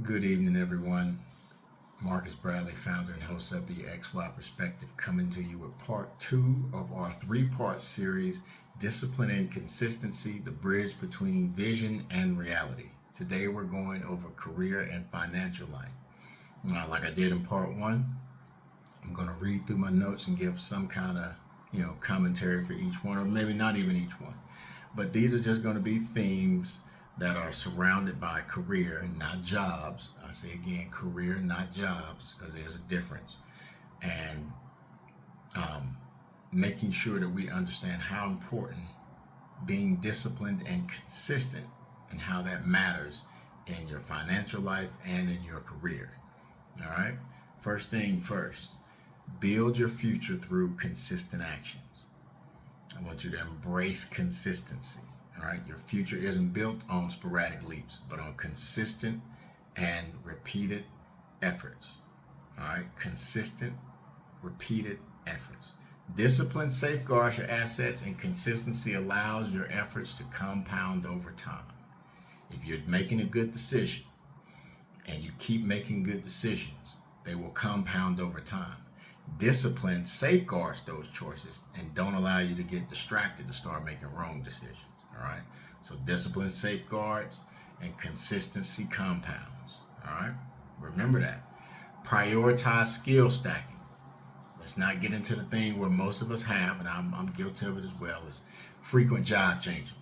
Good evening, everyone. Marcus Bradley, founder and host of the XY Perspective, coming to you with part two of our three-part series, Discipline and Consistency, the Bridge Between Vision and Reality. Today we're going over career and financial life. Now, like I did in part one, I'm going to read through my notes and give some kind of, commentary for each one, or maybe not even each one. But these are just going to be themes that are surrounded by career, not jobs. I say again, career, not jobs, because there's a difference. And making sure that we understand how important being disciplined and consistent and how that matters in your financial life and in your career. All right? First thing first, build your future through consistent actions. I want you to embrace consistency. All right, your future isn't built on sporadic leaps, but on consistent and repeated efforts. All right, consistent, repeated efforts. Discipline safeguards your assets, and consistency allows your efforts to compound over time. If you're making a good decision and you keep making good decisions, they will compound over time. Discipline safeguards those choices and don't allow you to get distracted to start making wrong decisions. All right. So discipline safeguards and consistency compounds. All right. Remember that. Prioritize skill stacking. Let's not get into the thing where most of us have, and I'm guilty of it as well, is frequent job changing.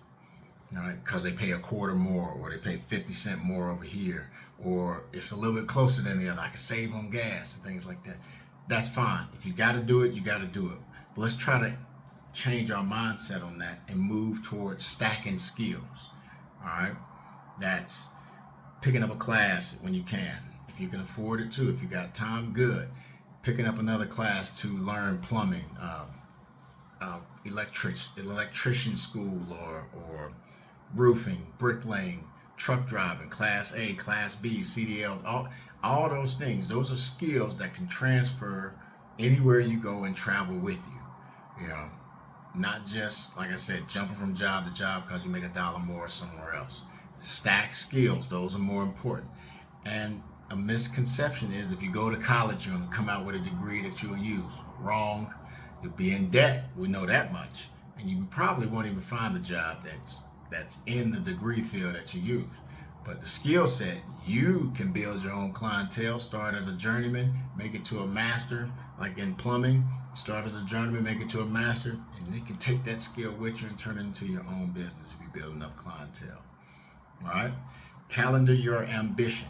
All right. Because they pay a quarter more, or they pay 50 cents more over here, or it's a little bit closer than the other. I can save on gas and things like that. That's fine. If you got to do it, you got to do it. But let's try to change our mindset on that and move towards stacking skills. All right, that's picking up a class when you can, if you can afford it to. If you got time, good. Picking up another class to learn plumbing, electrician school, or roofing, bricklaying, truck driving, class A, class B, CDL, all those things. Those are skills that can transfer anywhere you go and travel with you. Not just, like I said, jumping from job to job because you make $1 more somewhere else. Stack skills, those are more important. And a misconception is if you go to college, you're going to come out with a degree that you'll use. Wrong. You'll be in debt. We know that much. And you probably won't even find a job that's in the degree field that you use. But the skill set, you can build your own clientele, start as a journeyman, make it to a master, like in plumbing. Start as a journeyman, make it to a master, and you can take that skill with you and turn it into your own business if you build enough clientele. All right? Calendar your ambition.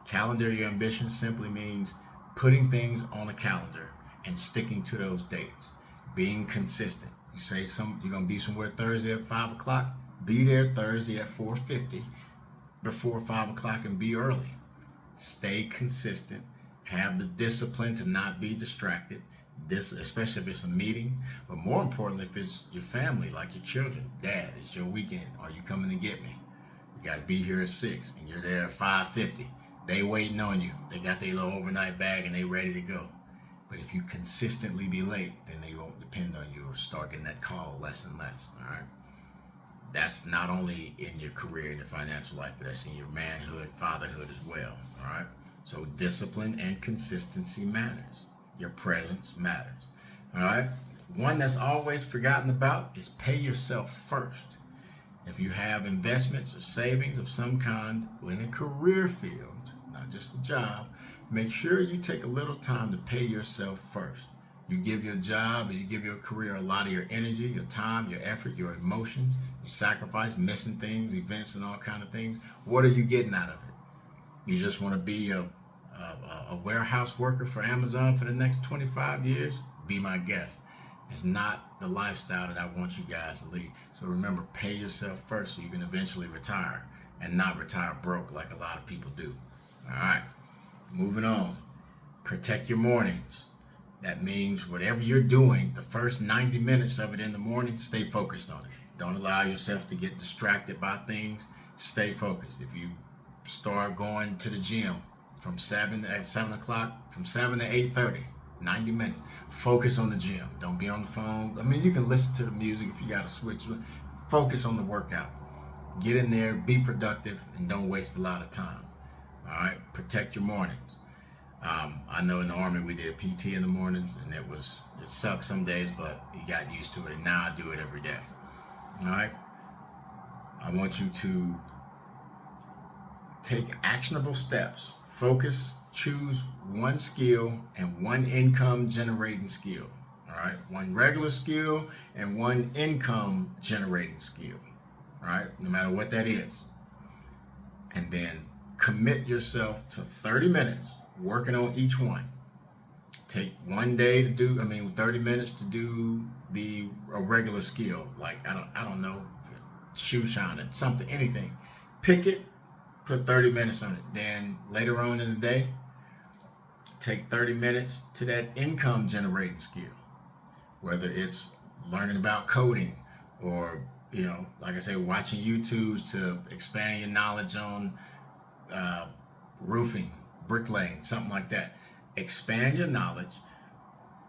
Calendar your ambition simply means putting things on a calendar and sticking to those dates. Being consistent. You say you're going to be somewhere Thursday at 5 o'clock, be there Thursday at 4:50 before 5 o'clock and be early. Stay consistent. Have the discipline to not be distracted. This, especially if it's a meeting, but more importantly, if it's your family, like your children. Dad, it's your weekend. Are you coming to get me? You got to be here at 6, and you're there at 5:50. They waiting on you. They got their little overnight bag, and they ready to go. But if you consistently be late, then they won't depend on you or start getting that call less and less. All right. That's not only in your career and your financial life, but that's in your manhood, fatherhood as well. All right. So discipline and consistency matters. Your presence matters. All right. One that's always forgotten about is pay yourself first. If you have investments or savings of some kind in a career field, not just a job, make sure you take a little time to pay yourself first. You give your job or you give your career a lot of your energy, your time, your effort, your emotions. You sacrifice missing things, events, and all kind of things. What are you getting out of it? You just want to be a warehouse worker for Amazon for the next 25 years? Be my guest. It's not the lifestyle that I want you guys to lead. So remember, pay yourself first so you can eventually retire and not retire broke like a lot of people do. All right, moving on. Protect your mornings. That means whatever you're doing, the first 90 minutes of it in the morning, stay focused on it. Don't allow yourself to get distracted by things. Stay focused. If you start going to the gym from 7 o'clock, from 7 to 8:30, 90 minutes, focus on the gym. Don't be on the phone. I mean, you can listen to the music if you got to switch. Focus on the workout. Get in there, be productive, and don't waste a lot of time. All right, protect your mornings. I know in the Army we did PT in the mornings, and it sucked some days, but you got used to it, and now I do it every day. All right, I want you to take actionable steps. Focus, choose one skill and one income generating skill. All right, one regular skill and one income generating skill. All right, no matter what that is. And then commit yourself to 30 minutes working on each one. Take one day to do, 30 minutes to do a regular skill. Like, I don't know, shoe shining, something, anything. Pick it, put 30 minutes on it. Then later on in the day, take 30 minutes to that income generating skill. Whether it's learning about coding or, like I say, watching YouTubes to expand your knowledge on roofing, bricklaying, something like that. Expand your knowledge,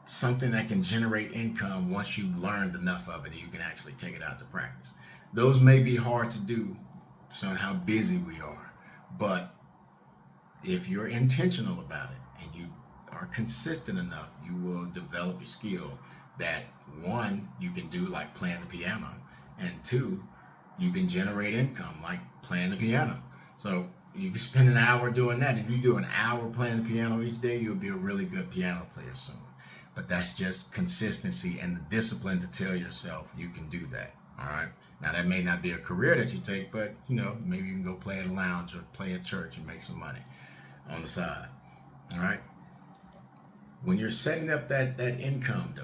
something that can generate income once you've learned enough of it and you can actually take it out to practice. Those may be hard to do, so how busy we are, but if you're intentional about it and you are consistent enough, you will develop a skill that, one, you can do like playing the piano, and two, you can generate income like playing the piano. So you can spend an hour doing that. If you do an hour playing the piano each day, you'll be a really good piano player soon. But that's just consistency and the discipline to tell yourself you can do that. All right. Now that may not be a career that you take, but maybe you can go play at a lounge or play at church and make some money on the side. All right. When you're setting up that income though,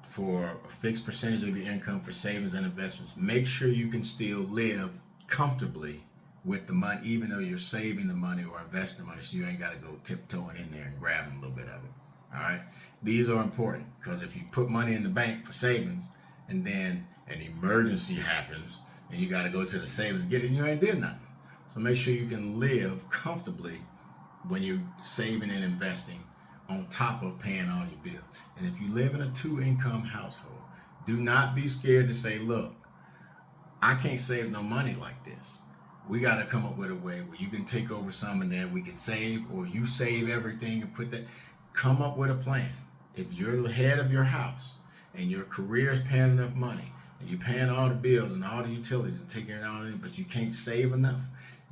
for a fixed percentage of your income for savings and investments, make sure you can still live comfortably with the money, even though you're saving the money or investing the money, so you ain't got to go tiptoeing in there and grabbing a little bit of it. All right. These are important because if you put money in the bank for savings and then an emergency happens and you got to go to the savings and get it, you ain't did nothing. So make sure you can live comfortably when you're saving and investing on top of paying all your bills. And if you live in a 2-income household, do not be scared to say, look, I can't save no money like this. We got to come up with a way where you can take over some and then we can save, or you save everything and put that. Come up with a plan. If you're the head of your house and your career is paying enough money and you're paying all the bills and all the utilities and taking it all in, but you can't save enough,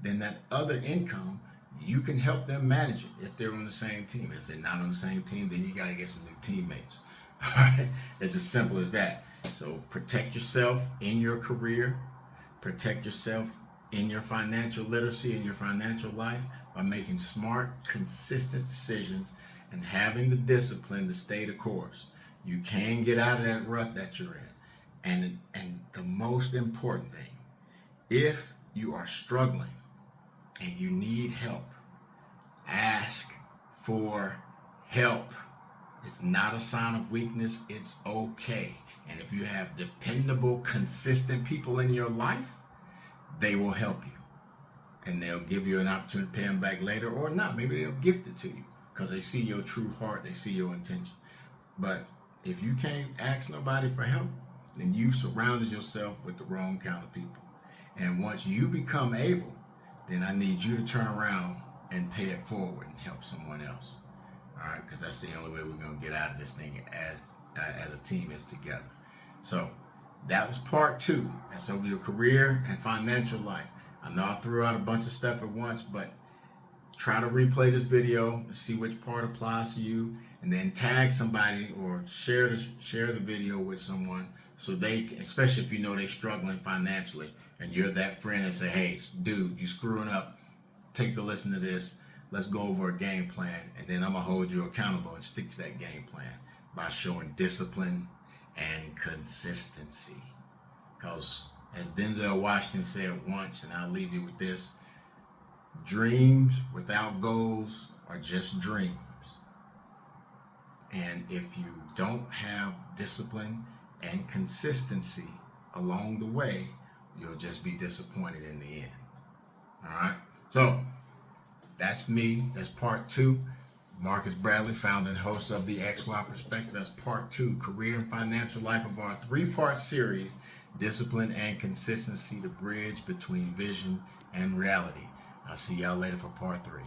then that other income, you can help them manage it if they're on the same team. If they're not on the same team, then you got to get some new teammates. All right? It's as simple as that. So protect yourself in your career. Protect yourself in your financial literacy, in your financial life, by making smart, consistent decisions and having the discipline to stay the course. You can get out of that rut that you're in. And the most important thing, if you are struggling and you need help, ask for help. It's not a sign of weakness. It's okay. And if you have dependable, consistent people in your life, they will help you. And they'll give you an opportunity to pay them back later or not. Maybe they'll gift it to you because they see your true heart. They see your intention. But if you can't ask nobody for help, then you've surrounded yourself with the wrong kind of people. And once you become able, then I need you to turn around and pay it forward and help someone else. All right, because that's the only way we're going to get out of this thing as a team, is together. So that was part 2. That's over your career and financial life. I know I threw out a bunch of stuff at once, but try to replay this video and see which part applies to you, and then tag somebody or share the video with someone so they can, especially if you know they're struggling financially and you're that friend and say, hey, dude, you screwing up. Take a listen to this. Let's go over a game plan, and then I'm going to hold you accountable and stick to that game plan by showing discipline and consistency. Because as Denzel Washington said once, and I'll leave you with this, dreams without goals are just dreams. And if you don't have discipline and consistency along the way, you'll just be disappointed in the end. All right? So that's me. That's part 2. Marcus Bradley, founder and host of the XY Perspective. That's part 2, Career and Financial Life, of our 3-part series, Discipline and Consistency, the bridge between vision and reality. I'll see y'all later for part 3.